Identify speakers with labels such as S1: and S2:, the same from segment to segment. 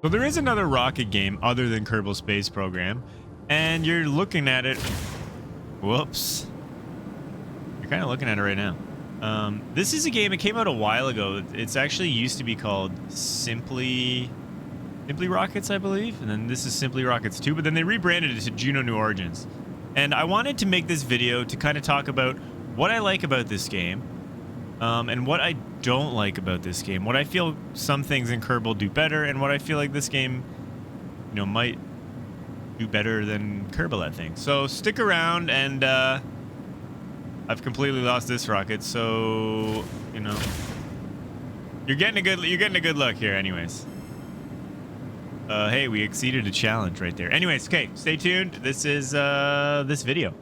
S1: So there is another rocket game other than Kerbal Space Program, and you're looking at it. Whoops. You're kind of looking at it right now. This is a game. It came out a while ago. It's actually used to be called Simply Rockets, I believe, and then this is Simply Rockets 2. But then they rebranded it to Juno New Origins. And I wanted to make this video to kind of talk about what I like about this game, and what I don't like about this game. What I feel some things in Kerbal do better, and what I feel like this game, might do better than Kerbal at things. So stick around, and I've completely lost this rocket, so you're getting a good look here, anyways. Hey, we exceeded a challenge right there. Anyways, okay, stay tuned. This is this video.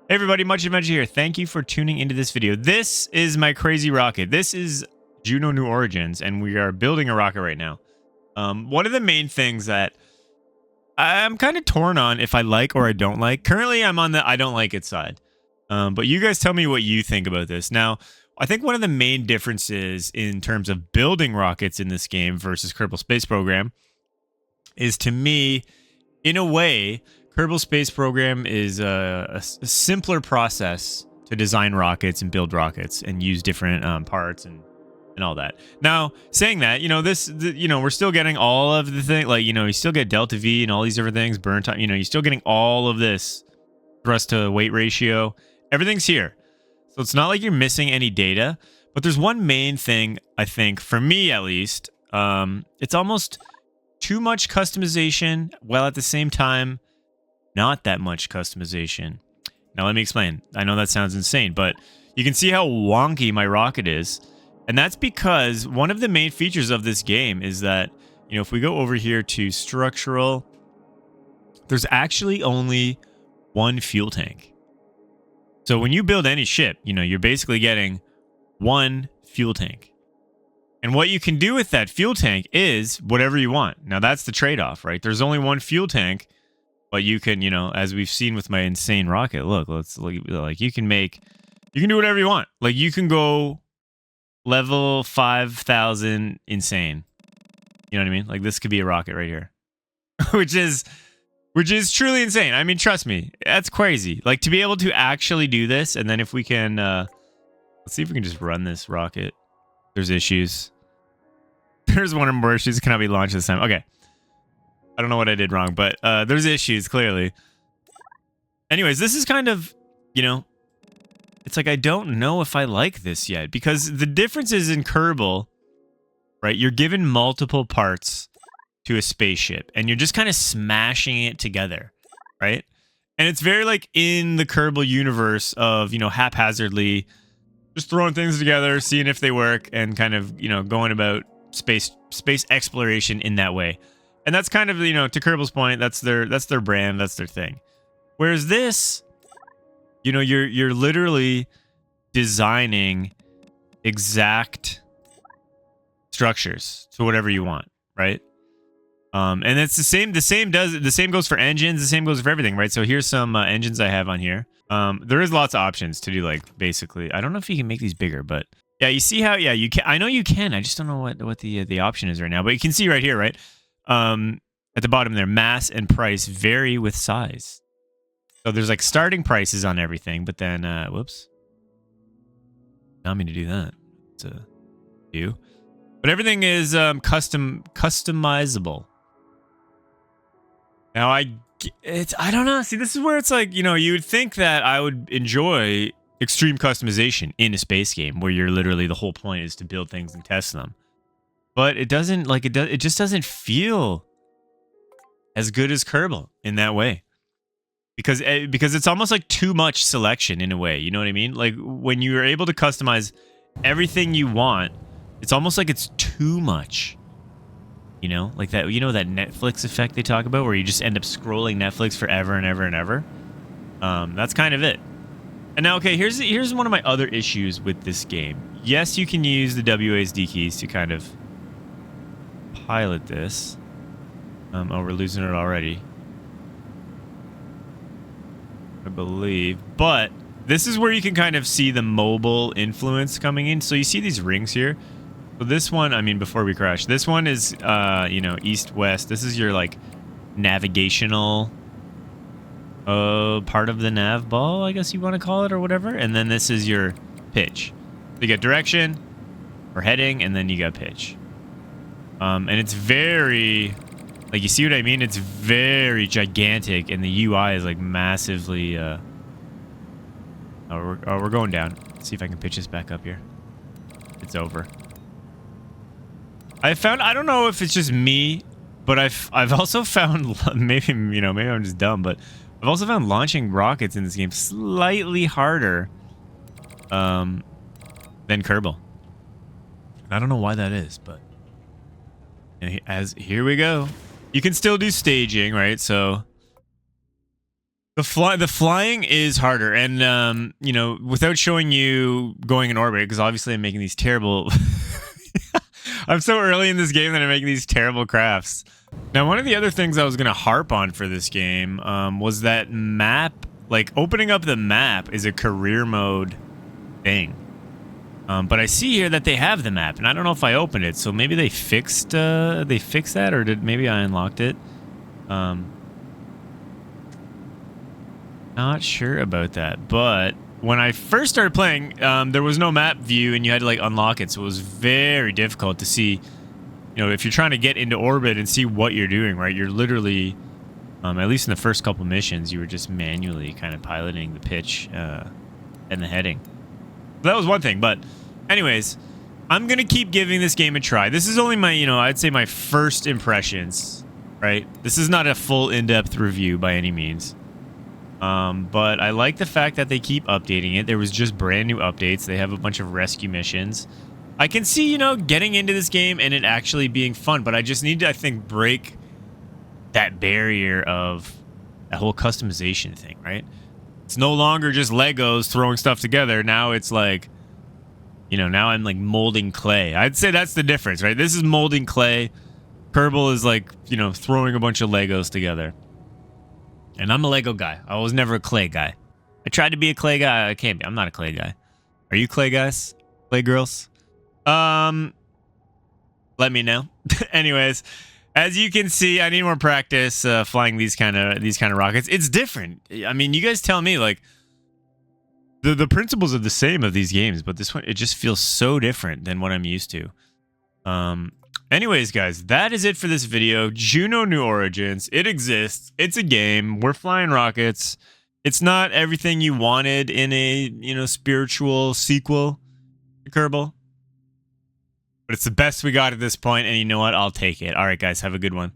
S1: Hey everybody, Much Adventure here. Thank you for tuning into this video. This is my crazy rocket. This is Juno New Origins, and we are building a rocket right now. One of the main things that I'm kind of torn on if I like or I don't like. Currently, I'm on the I don't like it side. But you guys tell me what you think about this. Now, I think one of the main differences in terms of building rockets in this game versus Kerbal Space Program is, to me, in a way, Kerbal Space Program is a simpler process to design rockets and build rockets and use different parts and all that. Now, saying that, we're still getting all of the thing, like, you still get delta V and all these different things, burn time, you're still getting all of this thrust to weight ratio. Everything's here. So it's not like you're missing any data, but there's one main thing, I think, for me at least, it's almost too much customization, while at the same time, not that much customization. Now, let me explain. I know that sounds insane, but you can see how wonky my rocket is. And that's because one of the main features of this game is that, if we go over here to structural, there's actually only one fuel tank. So when you build any ship, you're basically getting one fuel tank. And what you can do with that fuel tank is whatever you want. Now, that's the trade-off, right? There's only one fuel tank, but you can, as we've seen with my insane rocket, let's look, like, you can do whatever you want. Like, you can go level 5,000 insane. You know what I mean? Like, this could be a rocket right here, which is truly insane. I mean, trust me, that's crazy. Like, to be able to actually do this, and then if we can, let's see if we can just run this rocket. There's issues. There's one or more issues. It cannot be launched this time. Okay. I don't know what I did wrong, but there's issues, clearly. Anyways, this is kind of, it's like I don't know if I like this yet, because the difference is in Kerbal, right? You're given multiple parts to a spaceship, and you're just kind of smashing it together, right? And it's very like in the Kerbal universe of, haphazardly just throwing things together, seeing if they work, and kind of, going about space exploration in that way. And that's kind of, to Kerbal's point, that's their brand, that's their thing. Whereas this, you're literally designing exact structures to whatever you want, right? And it's the same goes for engines, the same goes for everything, right? So here's some engines I have on here. There is lots of options to do, like, basically. I don't know if you can make these bigger, but yeah, you see how, yeah, you can. I know you can. I just don't know what the option is right now. But you can see right here, right? At the bottom there, mass and price vary with size. So there's like starting prices on everything, but then, whoops. Not me to do that. It's a view. But everything is customizable. Now, I don't know. See, this is where it's like, you would think that I would enjoy extreme customization in a space game where you're literally, the whole point is to build things and test them. But it doesn't, like, it just doesn't feel as good as Kerbal in that way. Because it's almost like too much selection in a way, you know what I mean? Like, when you're able to customize everything you want, it's almost like it's too much. Like that, that Netflix effect they talk about, where you just end up scrolling Netflix forever and ever and ever. That's kind of it. And now, okay, here's one of my other issues with this game. Yes, you can use the WASD keys to kind of pilot this. Oh, we're losing it already, I believe. But this is where you can kind of see the mobile influence coming in. So you see these rings here. So this one, I mean, before we crash, this one is, you know, east-west. This is your, like, navigational part of the nav ball, I guess you want to call it, or whatever. And then this is your pitch. So you got direction, or heading, and then you got pitch. And it's very, like, you see what I mean? It's very gigantic, and the UI is, like, massively, oh, we're going down. Let's see if I can pitch this back up here. It's over. I don't know if it's just me, but I've also found, maybe, you know, maybe I'm just dumb, but I've also found launching rockets in this game slightly harder than Kerbal. I don't know why that is, but here we go. You can still do staging, right? So the flying is harder, and you know, without showing you going in orbit, because obviously I'm making these terrible. I'm so early in this game that I'm making these terrible crafts. Now, one of the other things I was gonna harp on for this game was that map. Like, opening up the map is a career mode thing. But I see here that they have the map, and I don't know if I opened it, so maybe they fixed that, or maybe I unlocked it. Not sure about that, but when I first started playing, there was no map view, and you had to, like, unlock it, so it was very difficult to see, you know, if you're trying to get into orbit and see what you're doing, right? You're literally, at least in the first couple missions, you were just manually kind of piloting the pitch and the heading. So that was one thing, but anyways, I'm going to keep giving this game a try. This is only my, you know, I'd say my first impressions, right? This is not a full in-depth review by any means. But I like the fact that they keep updating it. There was just brand new updates. They have a bunch of rescue missions. I can see, you know, getting into this game and it actually being fun, but I just need to, I think, break that barrier of that whole customization thing, right? It's no longer just Legos throwing stuff together. Now it's like, you know, now I'm like molding clay. I'd say that's the difference, right? This is molding clay. Kerbal is like, you know, throwing a bunch of Legos together. And I'm a Lego guy. I was never a clay guy. I tried to be a clay guy. I can't be. I'm not a clay guy. Are you clay guys? Clay girls? Let me know. Anyways, as you can see, I need more practice flying these kind of rockets. It's different. I mean, you guys tell me, like, the principles are the same of these games, but this one, it just feels so different than what I'm used to. Anyways, guys, that is it for this video. Juno New Origins. It exists. It's a game. We're flying rockets. It's not everything you wanted in a, you know, spiritual sequel to Kerbal, but it's the best we got at this point, and you know what? I'll take it. All right, guys, have a good one.